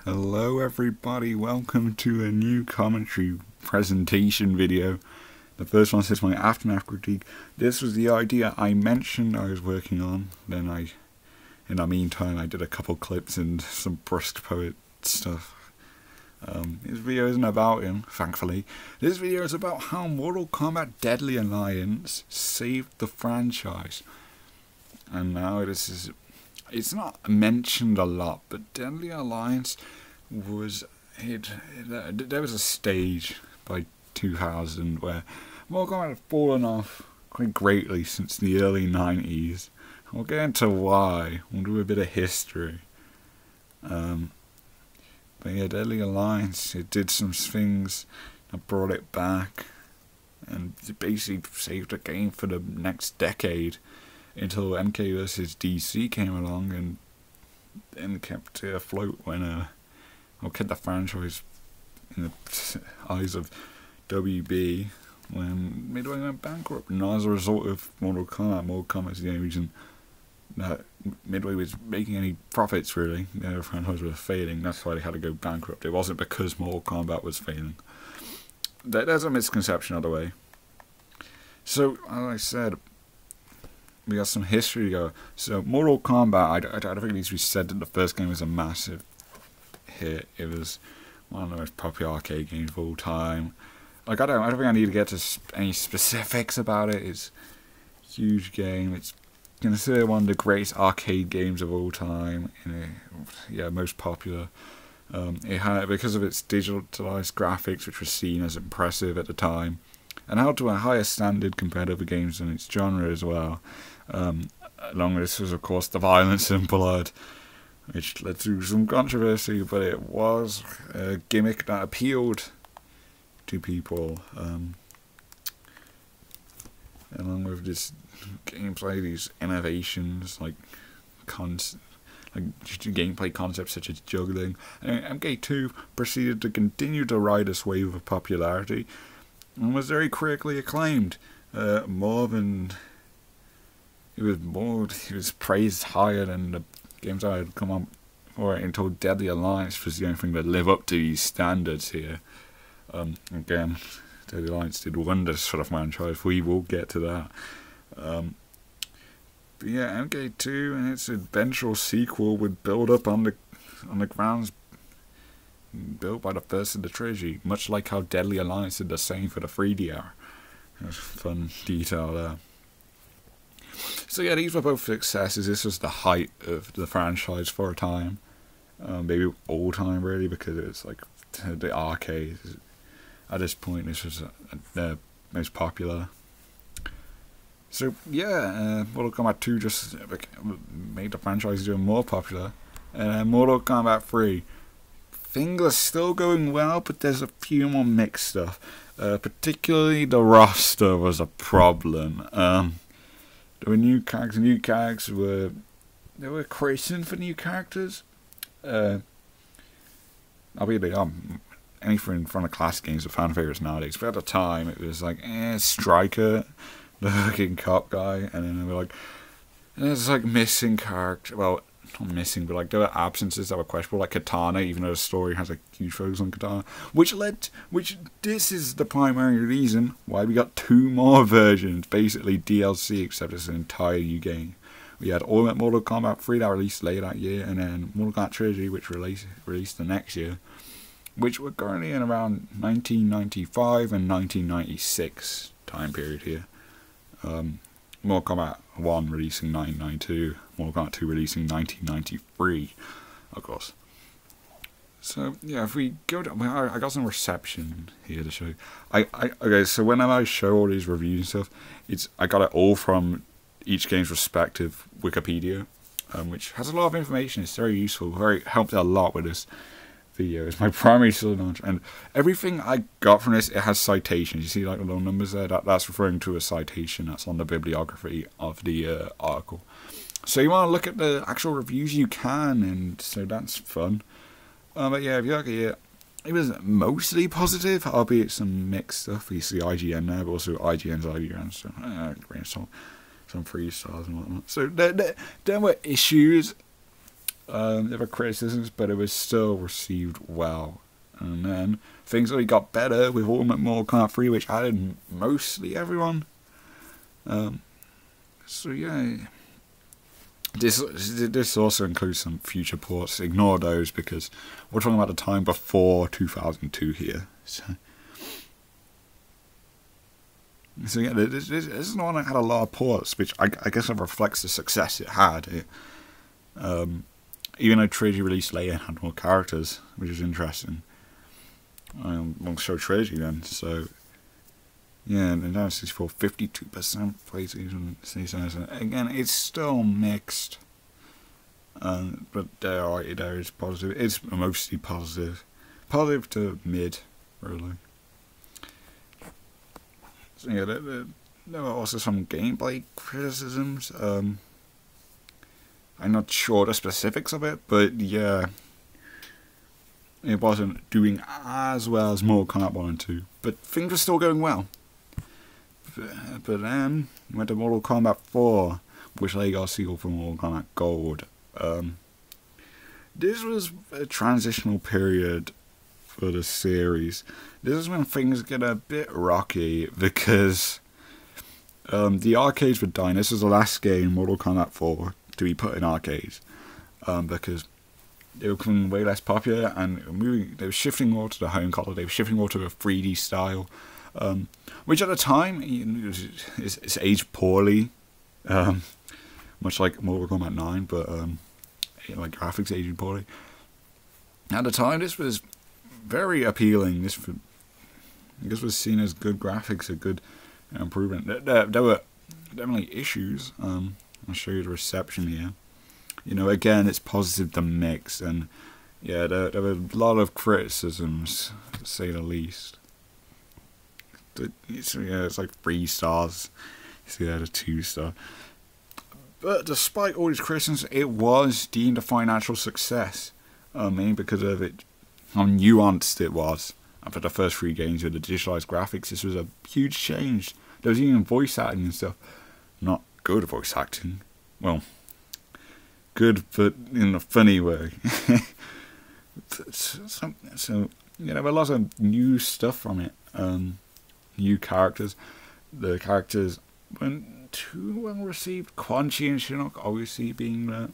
Hello everybody, welcome to a new commentary presentation video. The first one says my aftermath critique. This was the idea I mentioned I was working on. Then in the meantime, I did a couple clips and some brusque poet stuff. This video isn't about him, thankfully. This video is about how Mortal Kombat Deadly Alliance saved the franchise. And now it's not mentioned a lot, but Deadly Alliance was there was a stage by 2000 where Mortal Kombat had fallen off quite greatly since the early 90s. We'll get into why. We'll do a bit of history. But yeah, Deadly Alliance, it did some things that brought it back, and it basically saved the game for the next decade until MK vs DC came along and then kept it afloat when kept the franchise in the eyes of WB when Midway went bankrupt. And as a result of Mortal Kombat is the only reason that Midway was making any profits, really. The franchise was failing, that's why they had to go bankrupt. It wasn't because Mortal Kombat was failing. There's a misconception of the way. So, as I said, we got some history to go. So, Mortal Kombat, I don't think it needs to be said that the first game was a massive hit. It was one of the most popular arcade games of all time. Like, I don't think I need to get to any specifics about it. It's a huge game. It's considered one of the greatest arcade games of all time. Most popular. It had, because of its digitalized graphics, which was seen as impressive at the time, and held to a higher standard compared to other games in its genre as well. Along with this was, of course, the violence and blood, which led to some controversy, but it was a gimmick that appealed to people. Along with this gameplay, these innovations like gameplay concepts such as juggling, and MK2 proceeded to continue to ride this wave of popularity and was very critically acclaimed. It was praised higher than the games I had come on for it until Deadly Alliance was the only thing that lived up to these standards here. Again, Deadly Alliance did wonders for the franchise. We will get to that. But yeah, MK2 and its eventual sequel would build up on the grounds built by the first of the trilogy, much like how Deadly Alliance did the same for the 3DR. That's a fun detail there. So yeah, these were both successes. This was the height of the franchise for a time. Maybe all time, really, because it was like the arcade. At this point, this was the most popular. So yeah, Mortal Kombat 2 just made the franchise even more popular. And Mortal Kombat 3, things are still going well, but there's a few more mixed stuff. Particularly the roster was a problem. There were new characters. There were creations for new characters. Albeit they are anything from the classic games are fan favorites nowadays. But at the time, it was like, Striker, the fucking cop guy, and then they were like, and there's like missing character. Well, not missing, but like there were absences that were questionable, like Katana, even though the story has a huge focus on Katana, which this is the primary reason why we got two more versions, basically DLC, except it's an entire new game. We had Ultimate Mortal Kombat 3 that released later that year, and then Mortal Kombat Trilogy, which released the next year, which were currently in around 1995 and 1996 time period here. Mortal Kombat 1 releasing 1992, Mortal Kombat 2 releasing 1993, of course. So yeah, if we go to, I got some reception here to show. Okay, so whenever I show all these reviews and stuff, I got it all from each game's respective Wikipedia, which has a lot of information. It's very useful, helped a lot with this video. It's my primary source of knowledge, and everything I got from this, it has citations. You see like the little numbers there, that's referring to a citation that's on the bibliography of the article. So you want to look at the actual reviews, you can, and so that's fun. But yeah, if you look at it, it was mostly positive, albeit some mixed stuff. You see IGN there, but also IGN's IGN, so some 3 stars and whatnot. So there were issues There were criticisms, but it was still received well. And then things only got better with Ultimate Mortal Kombat 3, which added mostly everyone. So yeah, this also includes some future ports. Ignore those because we're talking about the time before 2002 here. So yeah, this is the one that had a lot of ports, which I guess it reflects the success it had. Even though Trilogy released later, it had more characters, which is interesting. We'll show Trilogy then. So yeah, Nintendo 64, 52% PlayStation 67. Again, it's still mixed, but there is positive. It's mostly positive to mid, really. So yeah, there were also some gameplay criticisms. I'm not sure the specifics of it, but yeah, it wasn't doing as well as Mortal Kombat 1 and 2, but things were still going well. But then went to Mortal Kombat 4, which they got a sequel for Mortal Kombat Gold. This was a transitional period for the series. This is when things get a bit rocky because the arcades were dying. This was the last game, Mortal Kombat 4, to be put in arcades because they were becoming way less popular and they were shifting more to the home console. They were shifting more to a 3D style, which at the time it's aged poorly, much like Mortal Kombat 9, but like graphics aged poorly. At the time, this was very appealing. This was seen as good graphics, a good improvement. There were definitely issues. I'll show you the reception here. You know, again, it's positive to mix, and yeah, there were a lot of criticisms, to say the least. So yeah, it's like 3 stars. So yeah, the 2-star. But despite all these criticisms, it was deemed a financial success. Mainly because of how nuanced it was. And for the first 3 games with the digitalized graphics, this was a huge change. There was even voice acting and stuff. Not good voice acting. Well, good, but in a funny way. So yeah, there were lots of new stuff from it. New characters. The characters weren't too well received. Quan Chi and Shinnok obviously being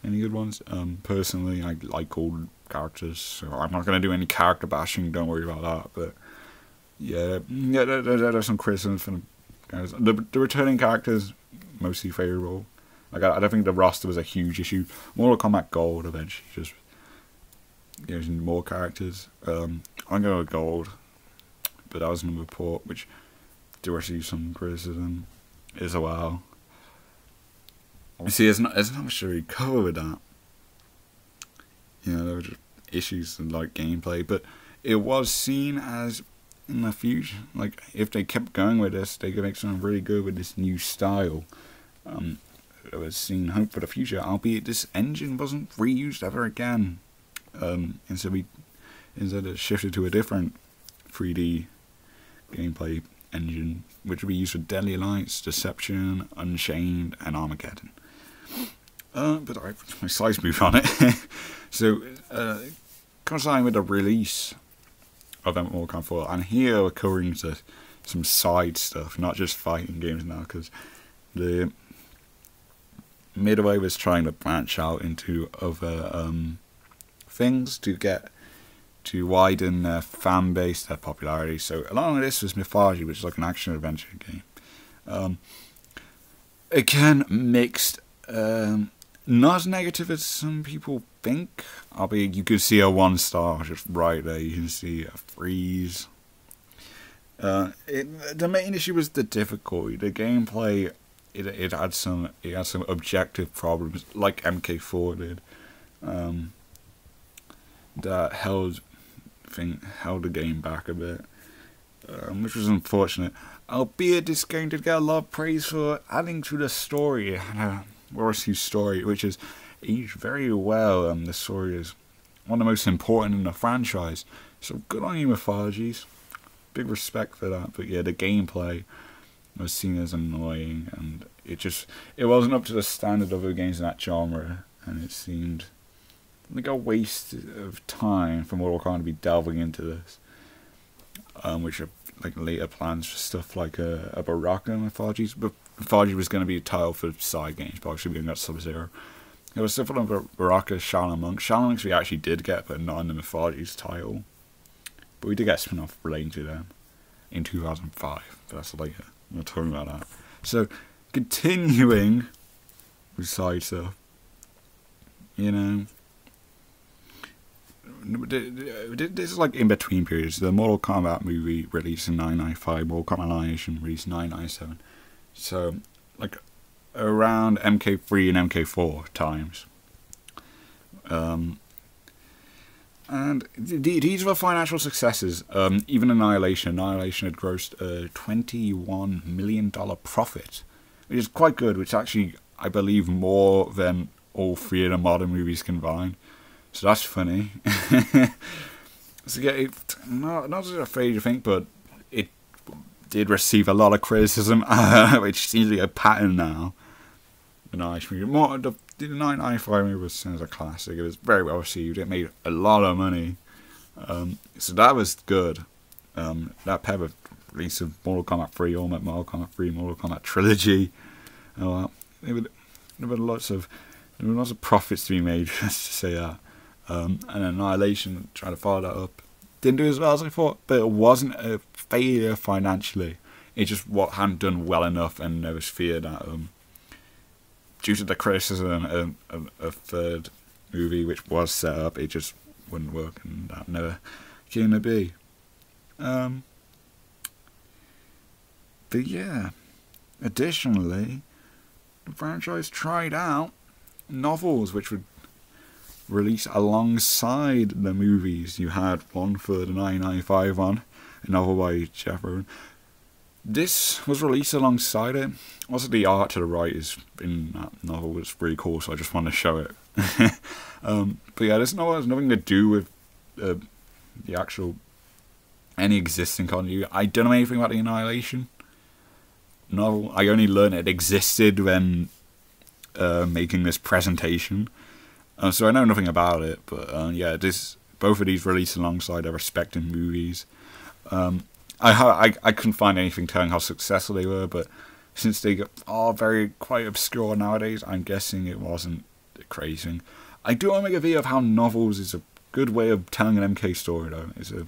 any good ones. Personally, I like all characters, so I'm not going to do any character bashing, don't worry about that. But yeah, there's some criticisms from the guys. The returning characters, mostly favourable. Like, I don't think the roster was a huge issue. Mortal Kombat Gold eventually just gives more characters. I'm going with Gold, but that was another port which did receive some criticism as well. You see, there's not much to really cover with that. You know, there were just issues in like gameplay, but it was seen as in the future, like if they kept going with this, they could make something really good with this new style. It was seen hope for the future, albeit this engine wasn't reused ever again. Instead it shifted to a different 3D gameplay engine, which would be used for Deadly Alliance, Deception, Unchained, and Armageddon. But my slides move on it. So, coinciding with the release of Mortal Kombat 4, and here we're covering some side stuff, not just fighting games now, because the Midway was trying to branch out into other things to widen their fan base, their popularity. So along with this was Mythology, which is like an action adventure game. Again, mixed. Not as negative as some people think. Albeit you could see a 1-star just right there. You can see a freeze. The main issue was the difficulty. The gameplay. It had some objective problems, like MK4 did. That held the game back a bit, which was unfortunate. Albeit this game did get a lot of praise for adding to the story. It had a Warriors story, which is aged very well. The story is one of the most important in the franchise. So good on you, Mythologies. Big respect for that. But yeah, the gameplay was seen as annoying, and it wasn't up to the standard of other games in that genre. and it seemed like a waste of time for Mortal Kombat to be delving into this, which are like later plans for stuff like a Baraka Mythologies. But Mythology was going to be a title for side games, but obviously we didn't get Sub-Zero. There was stuff like Baraka, Shaolin Monks. Shaolin Monks we actually did get, but not in the Mythologies title. But we did get a spin-off relating to them in 2005, but that's later. We're talking about that. So, continuing with side stuff, you know, this is like in between periods. The Mortal Kombat movie released in 1995, Mortal Kombat Annihilation released in 1997. So, like, around MK3 and MK4 times. And these were financial successes. Even Annihilation had grossed a $21 million profit, which is quite good, which actually, I believe, more than all three of the modern movies combined. So that's funny. So yeah, not as afraid to think, but it did receive a lot of criticism, which seems to be a pattern now. The 1995 movie was seen as a classic. It was very well received. It made a lot of money. So that was good. That paired with release of Mortal Kombat 3, Ultimate Mortal Kombat 3, Mortal Kombat Trilogy. There were lots of profits to be made, just to say that. And Annihilation tried to follow that up. Didn't do as well as I thought, but it wasn't a failure financially. It just hadn't done well enough, and there was fear that due to the criticism of a third movie which was set up, it just wouldn't work, and that never came to be. But yeah, additionally, the franchise tried out novels which would release alongside the movies. You had one for the 1995 one, a novel by Jeffrey. This was released alongside it. Also, the art to the right in that novel was pretty cool, so I just wanted to show it. But yeah, this novel has nothing to do with the actual any existing continuity. I don't know anything about the Annihilation novel. I only learned it existed when making this presentation, so I know nothing about it. But yeah, both of these released alongside their respective movies. I couldn't find anything telling how successful they were, but since they are quite obscure nowadays, I'm guessing it wasn't crazy. I do want to make a video of how novels is a good way of telling an MK story, though. It's a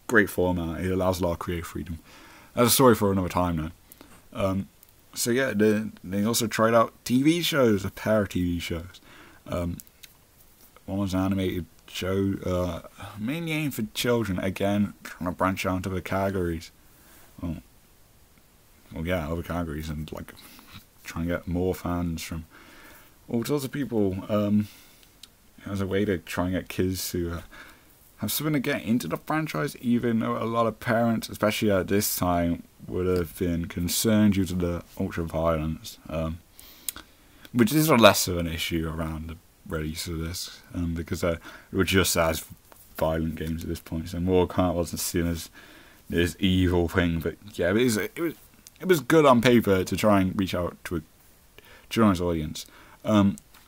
great format. It allows a lot of creative freedom. That's a story for another time, though. So yeah, they also tried out TV shows, a pair of TV shows. One was an animated show, mainly aimed for children, again, trying to branch out into other categories. Well, yeah, other categories, and like trying to get more fans from all sorts of people, as a way to try and get kids to have something to get into the franchise, even though a lot of parents, especially at this time, would have been concerned due to the ultra-violence, which is less of an issue around the release of this, because they were just as violent games at this point, so Mortal Kombat wasn't seen as this evil thing. But yeah, it was good on paper to try and reach out to a children's audience.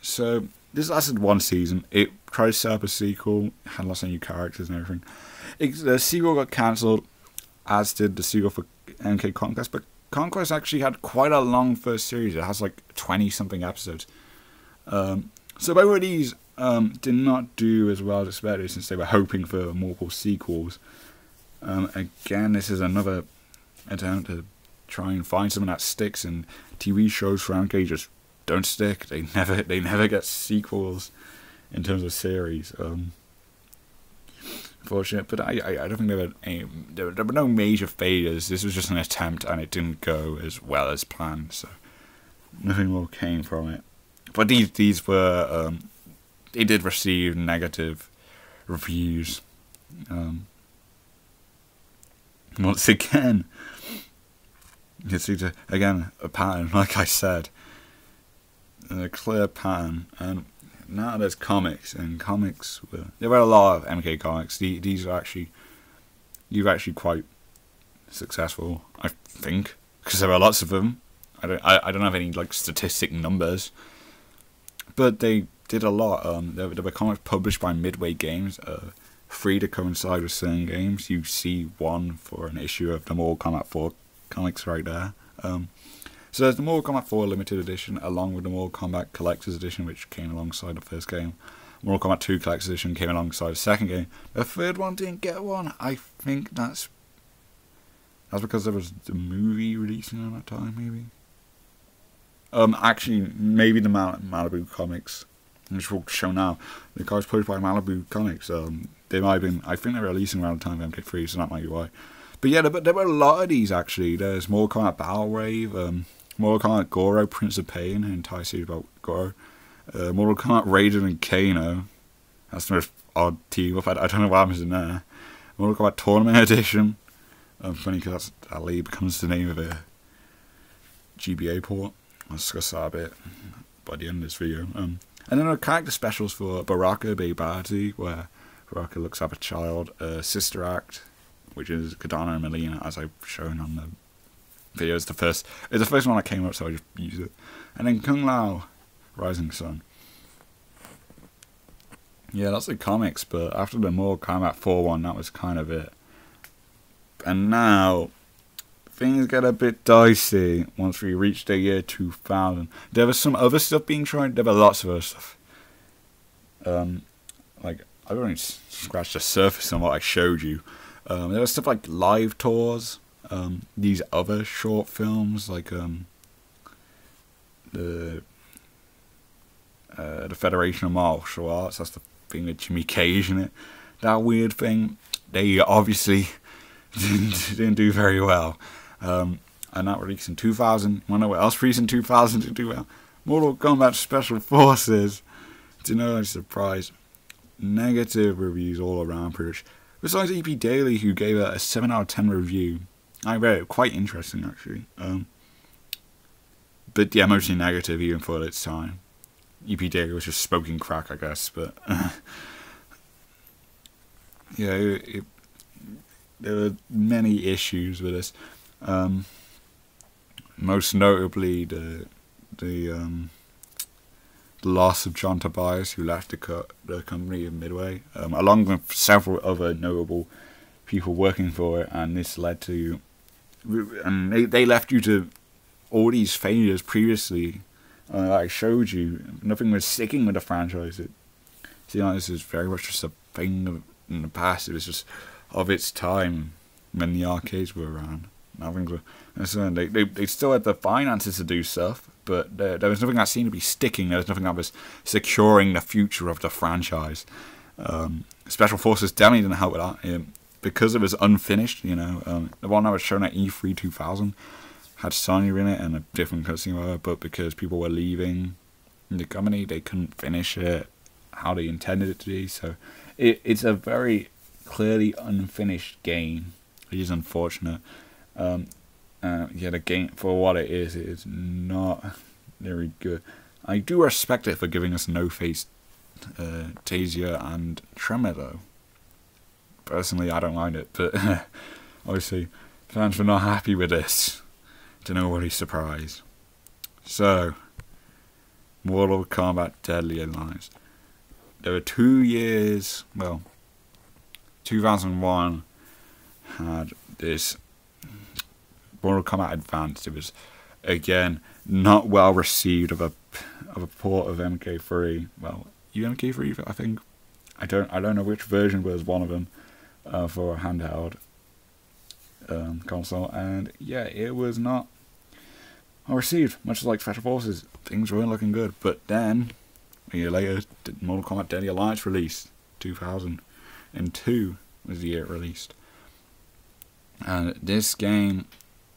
So this lasted one season. It tried to set up a sequel, had lots of new characters and everything. The sequel got cancelled, as did the sequel for MK Conquest, but Conquest actually had quite a long first series. It has like 20-something episodes. So both of these did not do as well as expected, since they were hoping for multiple sequels. Again, this is another attempt to try and find something that sticks, and TV shows for MK just don't stick. They never get sequels in terms of series. Unfortunate, but I don't think there were no major failures. This was just an attempt, and it didn't go as well as planned, so nothing more came from it. But these were they did receive negative reviews. Once again, you can see a pattern, like I said, a clear pattern. And now there's comics, and comics there were a lot of MK comics. These are actually quite successful, I think, because there are lots of them. I don't have any like statistic numbers, but they did a lot. There were comics published by Midway Games, free to coincide with certain games. You see one for an issue of the Mortal Kombat 4 comics right there. So there's the Mortal Kombat 4 limited edition, along with the Mortal Kombat Collector's Edition, which came alongside the first game. Mortal Kombat 2 Collector's Edition came alongside the second game. The third one didn't get one. I think that's because there was the movie releasing at that time, maybe. Actually, maybe the Malibu comics, which we'll show now. The guys published by Malibu Comics. They might have been. I think they were releasing around the time of MK3, so that might be why. But yeah, there were a lot of these actually. There's Mortal Kombat Battle Wave, Mortal Kombat Goro, Prince of Pain, an entire series about Goro. Mortal Kombat Raiden and Kano. That's the most odd team up. I don't know what happens in there. Mortal Kombat Tournament Edition. Funny because that lead becomes the name of a GBA port. I'll discuss that a bit by the end of this video. And then there are character specials for Baraka Baybati, where Baraka looks up a child. Sister Act, which is Kadana and Melina, as I've shown on the video. It's the first one that came up, so I just used it. And then Kung Lao, Rising Sun. Yeah, that's the comics, but after the Mortal Kombat 4 one, that was kind of it. And now, things get a bit dicey once we reach the year 2000. There was some other stuff being tried. There were lots of other stuff. Like, I've only scratched the surface on what I showed you. There was stuff like live tours. These other short films, like the Federation of Martial Arts. That's the thing with Jimmy Cage in it. That weird thing. They obviously didn't do very well. And that released in 2000. You wanna know what else released in 2000 didn't do well? Mortal Kombat Special Forces. To no surprise, negative reviews all around, pretty much. Besides EP Daily, who gave it a 7 out of 10 review. I read it, quite interesting actually. But yeah, mostly negative even for its time. EP Daily was just smoking crack, I guess, but yeah, there were many issues with this. Most notably the loss of John Tobias, who left the company of Midway, along with several other notable people working for it, and this led to, and they left due to all these failures previously. Like I showed you, nothing was sticking with the franchise. This is very much just a thing in the past. It was just of its time when the arcades were around. They still had the finances to do stuff, but there was nothing that seemed to be sticking. There was nothing that was securing the future of the franchise. Special Forces definitely didn't help with that. Because it was unfinished, the one that was shown at E3 2000 had Sonya in it and a different cutscene, but because people were leaving the company, they couldn't finish it how they intended it to be. So it's a very clearly unfinished game, which is unfortunate. Yeah, the game, for what it is not very good. I do respect it for giving us No-Face, Tasia, and Tremor, though. Personally, I don't mind it, but obviously, fans were not happy with this. To nobody's surprise. So, Mortal Kombat Deadly Alliance. There were 2 years, well, 2001 had this Mortal Kombat Advanced. It was, again, not well received of a port of MK3. Well, MK3, I think. I don't know which version was one of them for a handheld console, and yeah, it was not well received. Much like Special Forces, things weren't looking good. But then, a year later, Mortal Kombat Deadly Alliance released. 2002 was the year it released, and this game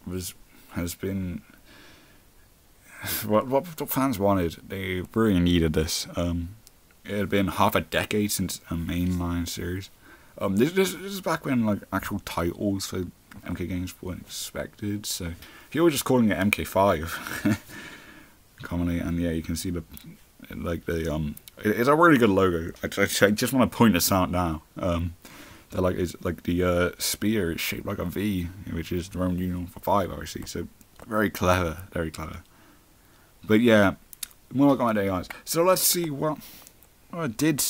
has been what fans wanted. They really needed this. It had been half a decade since a mainline series. This is back when like actual titles for MK games weren't expected. So if you were just calling it MK5 commonly, and yeah, you can see it's a really good logo. I just want to point this out now. It's like the spear is shaped like a V, which is the Roman numeral for 5, obviously. So very clever, very clever. But yeah, Mortal Kombat Deadly Alliance. So let's see what did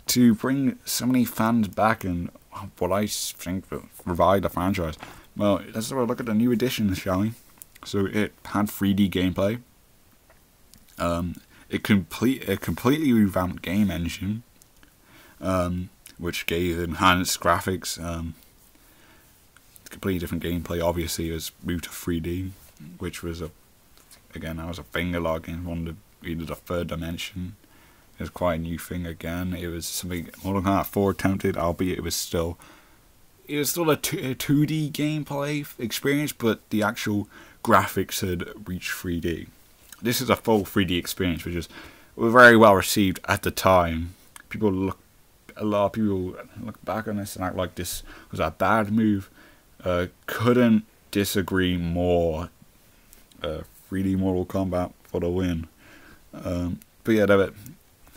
to bring so many fans back and what I think revived the franchise. Well, let's have a look at the new edition, shall we? So it had 3D gameplay. A completely revamped game engine, which gave enhanced graphics, completely different gameplay. Obviously, it was moved to 3D, which was that was a thing a lot of games wanted to be the third dimension. It was quite a new thing again. It was something Mortal Kombat 4 attempted, albeit it was still a 2D gameplay experience, but the actual graphics had reached 3D. This is a full 3D experience, which was very well received at the time. A lot of people look back on this and act like this was a bad move. Couldn't disagree more. 3D Mortal Kombat for the win. But yeah,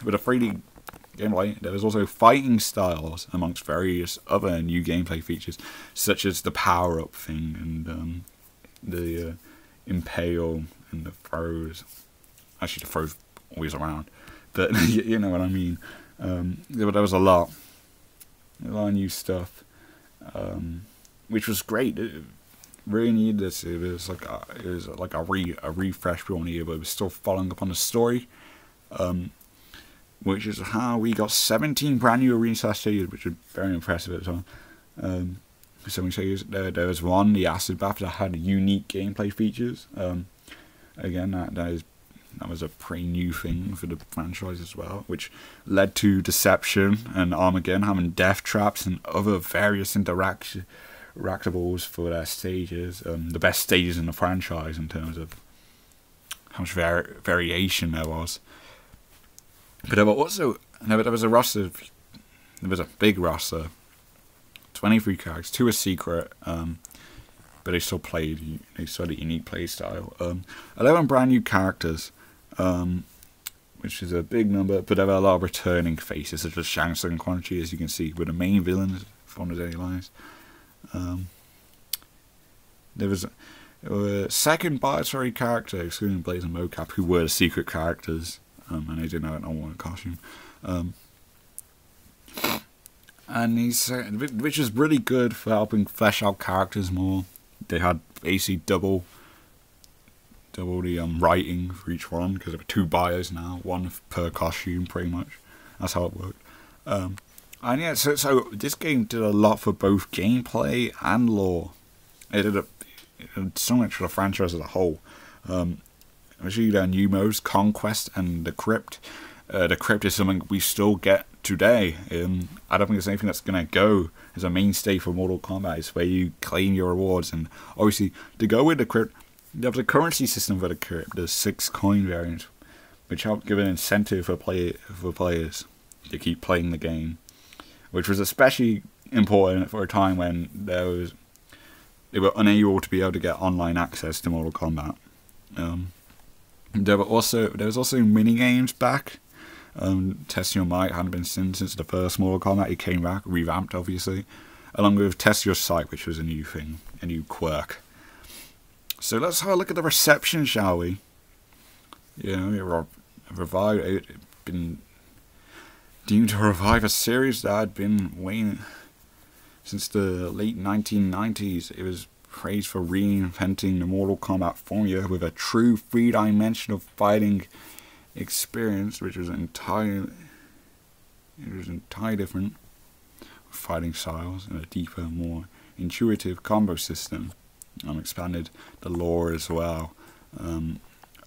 with a 3D gameplay, there was also fighting styles amongst various other new gameplay features, such as the power-up thing and the impale and the throws. Actually, the throws always around, but you know what I mean. There was a lot of new stuff, which was great. It really needed this. It was like a refresh we all needed, but it was still following up on the story. Which is how we got 17 brand new arena stages, which was very impressive at the time. So there was one, the acid bath, that had unique gameplay features. Again, that was a pretty new thing for the franchise as well, which led to Deception and Armageddon having death traps and other various interactables for their stages. The best stages in the franchise in terms of how much variation there was. But there was a roster. There was a big roster, 23 characters. 2 are secret, but they still played. They still had a unique play style. 11 brand new characters, which is a big number. But there were a lot of returning faces, such as Shang Tsung and Quan Chi, as you can see, were the main villains from the Daily Lives. There was a second Biotary character, excluding Blaze and Mocap, who were the secret characters. And they didn't have an all-white costume, and which is really good for helping flesh out characters more. They had basically double the writing for each one, because there were 2 bios now, 1 per costume, pretty much. That's how it worked. And yeah, so this game did a lot for both gameplay and lore. It did so much for the franchise as a whole. Especially their new modes, Conquest and the Crypt. The Crypt is something we still get today. I don't think there's anything that's going to go as a mainstay for Mortal Kombat. It's where you claim your rewards. And obviously, to go with the Crypt, there's a currency system for the Crypt, the 6 coin variant, which helped give an incentive for players to keep playing the game. Which was especially important for a time when they were unable to be able to get online access to Mortal Kombat. There was also mini games back. Test Your Might hadn't been seen since the first Mortal Kombat. It came back, revamped obviously, along with Test Your Sight, which was a new thing, a new quirk. So let's have a look at the reception, shall we? You know, it had been deemed to revive a series that had been waning since the late 1990s. It was praised for reinventing the Mortal Kombat formula with a true 3-dimensional fighting experience, which was entirely different fighting styles and a deeper, more intuitive combo system. Expanded the lore as well. The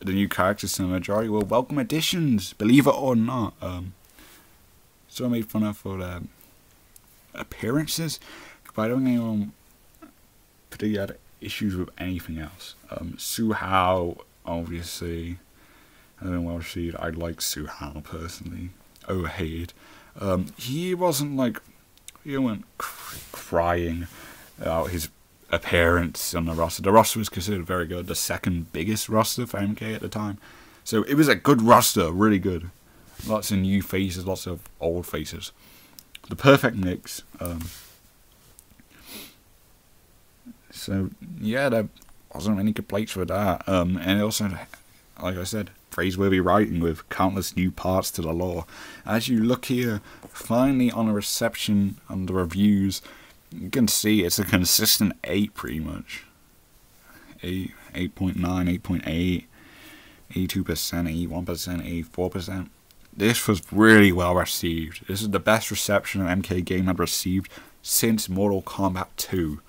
new characters in the majority were welcome additions, believe it or not. So I made fun of for their appearances, but I don't think anyone particularly had issues with anything else. Suhao, obviously, has been well received. I like Suhao personally. Overhated. He wasn't crying about his appearance on the roster. The roster was considered very good, the second biggest roster for MK at the time. So it was a good roster, really good. Lots of new faces, lots of old faces. The perfect mix. So yeah, there wasn't any complaints with that. And also, like I said, praiseworthy writing with countless new parts to the lore. As you look here, finally on the reception and the reviews, you can see it's a consistent 8 pretty much. 8, 8.9, 8.8, 82%, 81%, 84%. This was really well received. This is the best reception an MK game had received since Mortal Kombat 2.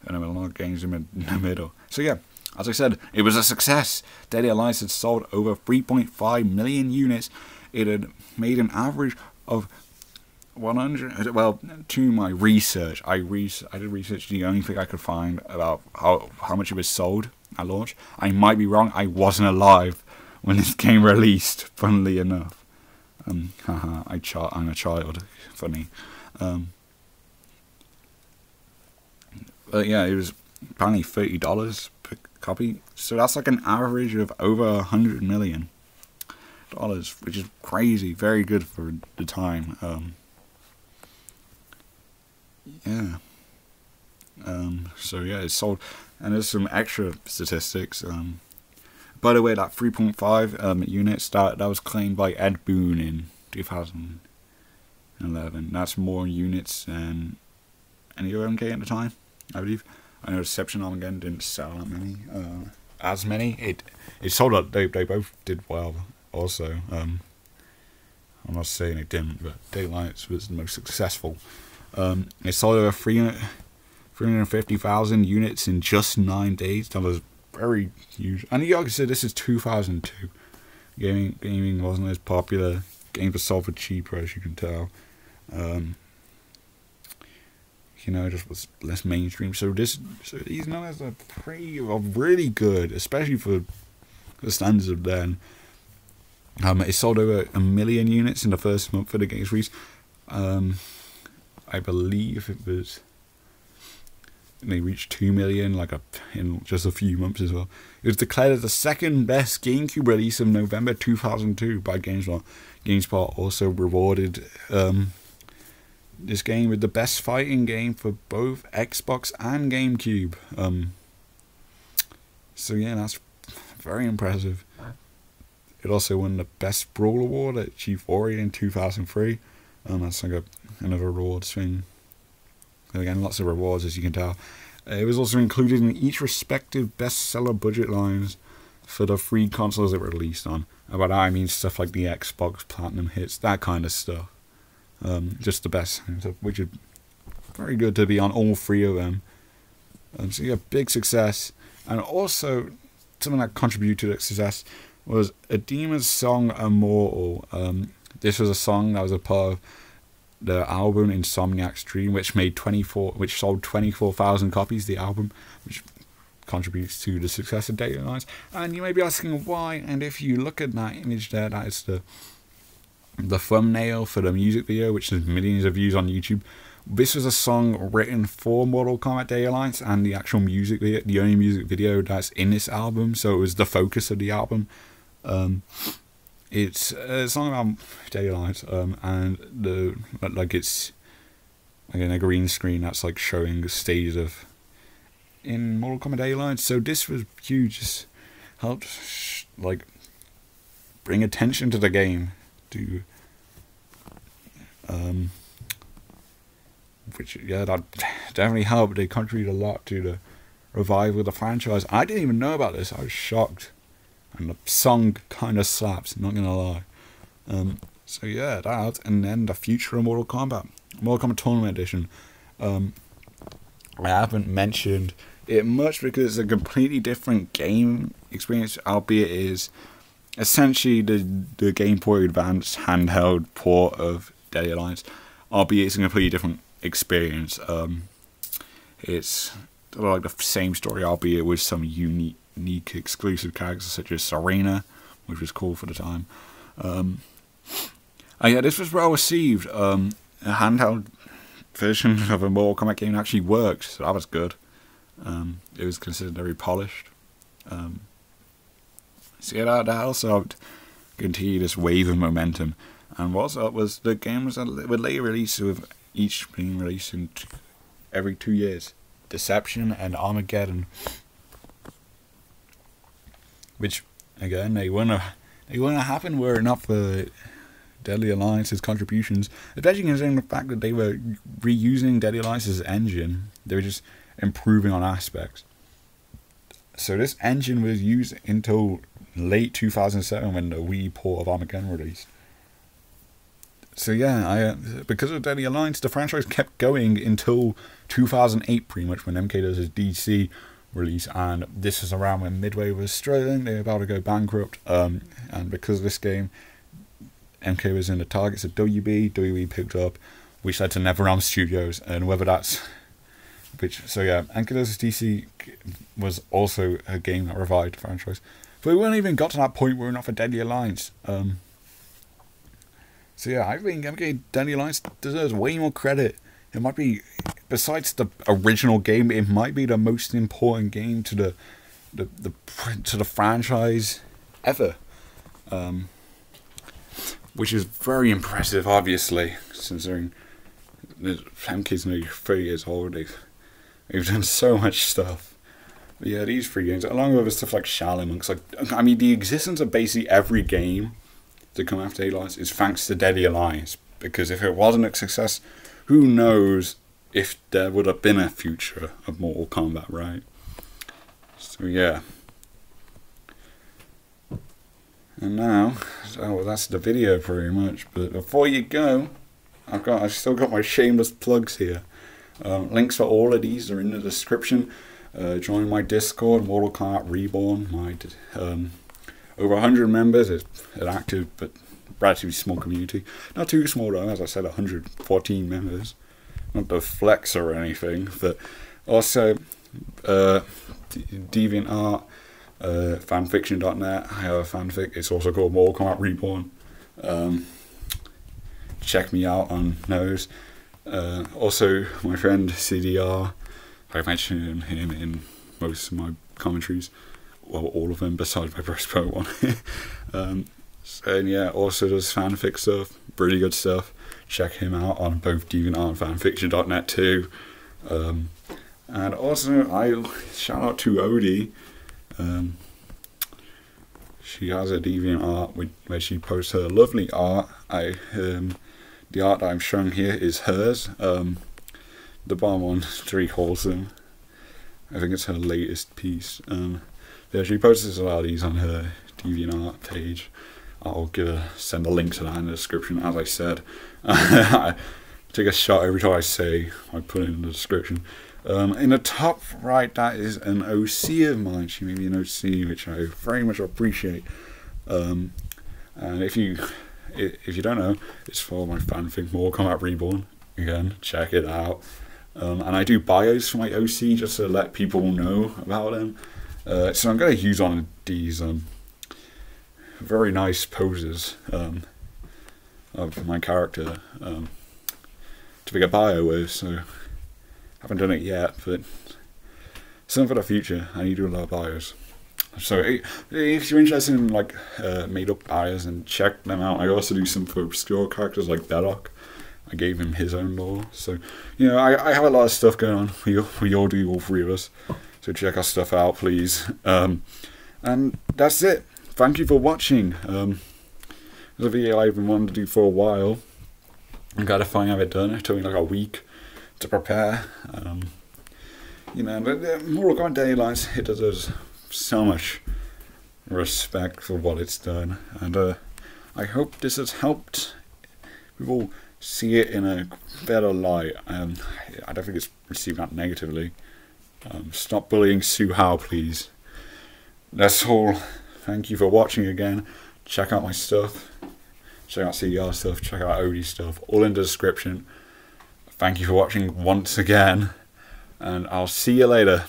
And there were a lot of games in the middle. So yeah, as I said, it was a success. Deadly Alliance had sold over 3.5 million units. It had made an average of 100. Well, to my research, I did research. The only thing I could find about how much it was sold at launch. I might be wrong. I wasn't alive when this game released. Funnily enough, haha, I'm a child. Funny. But yeah, it was apparently $30 per copy. So that's like an average of over $100 million, which is crazy. Very good for the time. Yeah. So yeah, it sold, and there's some extra statistics. By the way, that 3.5 units that was claimed by Ed Boon in 2011. That's more units than any other MK at the time, I believe. I know Deception Armageddon didn't sell that many. As many. It sold out. They both did well. Also, I'm not saying it didn't, but Daylight was the most successful. It sold over 350,000 units in just 9 days. That was very huge. And like I said, this is 2002. Gaming wasn't as popular. Games were sold for cheaper, as you can tell. You know, it just was less mainstream. So these numbers are really good, especially for the standards of then. It sold over 1 million units in the first month for the game's release. I believe it was. They reached 2 million in just a few months as well. It was declared as the second best GameCube release of November 2002 by GameSpot. GameSpot also rewarded this game with the best fighting game for both Xbox and GameCube. So yeah, that's very impressive. It also won the Best Brawl Award at G4 in 2003. That's like another rewards thing. Again, lots of rewards, as you can tell. It was also included in each respective bestseller budget lines for the 3 consoles it were released on. And by that I mean stuff like the Xbox Platinum hits, that kind of stuff. Just the best, which is very good to be on all 3 of them. So yeah, big success. And also, something that contributed to that success was Adima's song Immortal. This was a song that was a part of the album Insomniac's Dream, which sold 24,000 copies. The album, which contributes to the success of Daylight Alliance. And you may be asking why. And if you look at that image there, that is the thumbnail for the music video, which has millions of views on YouTube. This was a song written for Mortal Kombat Daylight Alliance, and the actual music video, the only music video that's in this album. So it was the focus of the album. It's a song about Daylight, and it's like in a green screen that's like showing the stages of in Mortal Kombat Daylight. So this was huge. Just helped bring attention to the game, to which that definitely helped. They contributed a lot to the revival of the franchise. I didn't even know about this. I was shocked. And the song kind of slaps, not gonna lie. So yeah, that, and then the future of Mortal Kombat Tournament Edition. I haven't mentioned it much because it's a completely different game experience, albeit it is essentially the Game Boy Advance handheld port of Deadly Alliance, albeit it's a completely different experience. It's like the same story, albeit with some unique exclusive characters such as Serena, which was cool for the time. Yeah, this was well received. A handheld version of a Mortal Kombat game actually worked, so that was good. It was considered very polished. So yeah, that also helped continue this wave of momentum. And what's up was the game would later release, with each being released in every 2 years. Deception and Armageddon. Which, again, they won It wouldn't have happened were it not for Deadly Alliance's contributions, especially considering the fact that they were reusing Deadly Alliance's engine. They were just improving on aspects. So this engine was used until late 2007 when the Wii port of Armageddon released. So yeah, because of Deadly Alliance, the franchise kept going until 2008 pretty much, when MK does his DC release, and this was around when Midway was struggling. They were about to go bankrupt, and because of this game, MK was in the targets of WB picked up, which led to NetherRealm Studios, and whether that's so yeah, MK does his DC was also a game that revived the franchise. But we weren't even got to that point where we're not for Deadly Alliance. So yeah, I think MK Deadly Alliance deserves way more credit. It might be, besides the original game, it might be the most important game to the franchise ever. Which is very impressive, obviously, considering MK's nearly 30 years old. They've done so much stuff. But yeah, these 3 games, along with stuff like Shaolin Monks, I mean, the existence of basically every game to come after Deadly Alliance is thanks to Deadly Alliance. Because if it wasn't a success, who knows if there would have been a future of Mortal Kombat, right? So yeah. And now, that's the video pretty much. But before you go, I've still got my shameless plugs here. Links for all of these are in the description. Join my Discord, Mortal Kombat Reborn. My over 100 members. It's an active but relatively small community. Not too small though, as I said, 114 members. Not the flex or anything, but also DeviantArt, fanfiction.net. I have a fanfic. It's also called Mortal Kombat Reborn. Check me out on those. Also, my friend CDR. I mentioned him in most of my commentaries. Well, all of them besides my Breastplate one. And yeah, also does fanfic stuff. Really good stuff. Check him out on both DeviantArt and fanfiction.net too. And also, I shout out to Odie. She has a DeviantArt where she posts her lovely art. The art that I'm showing here is hers. The bottom one is very wholesome. I think it's her latest piece. Yeah, she posts a lot of these on her DeviantArt page. I'll send a link to that in the description, as I said. I take a shot every time I say I put it in the description. In the top right, that is an OC of mine. She made me an OC, which I very much appreciate. And if you don't know, it's for my fanfic Mortal Kombat Reborn. Again, check it out. And I do bios for my OC just to let people know about them. So I'm going to use on these very nice poses of my character to make a bio with. So I haven't done it yet, but something for the future. I need to do a lot of bios. So if you're interested in like made up bios, and check them out. I also do some for obscure characters like Belloc. I gave him his own lore. So you know, I have a lot of stuff going on. We all do, all 3 of us. So check our stuff out, please. And that's it. Thank you for watching. It's a video I've been wanting to do for a while. I gotta finally have it done. It took me like a week to prepare. You know, but Mortal Kombat Deadly Alliance, it deserves so much respect for what it's done, and I hope this has helped people see it in a better light. I don't think it's received that negatively. Stop bullying Sue Howe, please. That's all. Thank you for watching again. Check out my stuff. Check out CDR stuff. Check out Odie stuff. All in the description. Thank you for watching once again. And I'll see you later.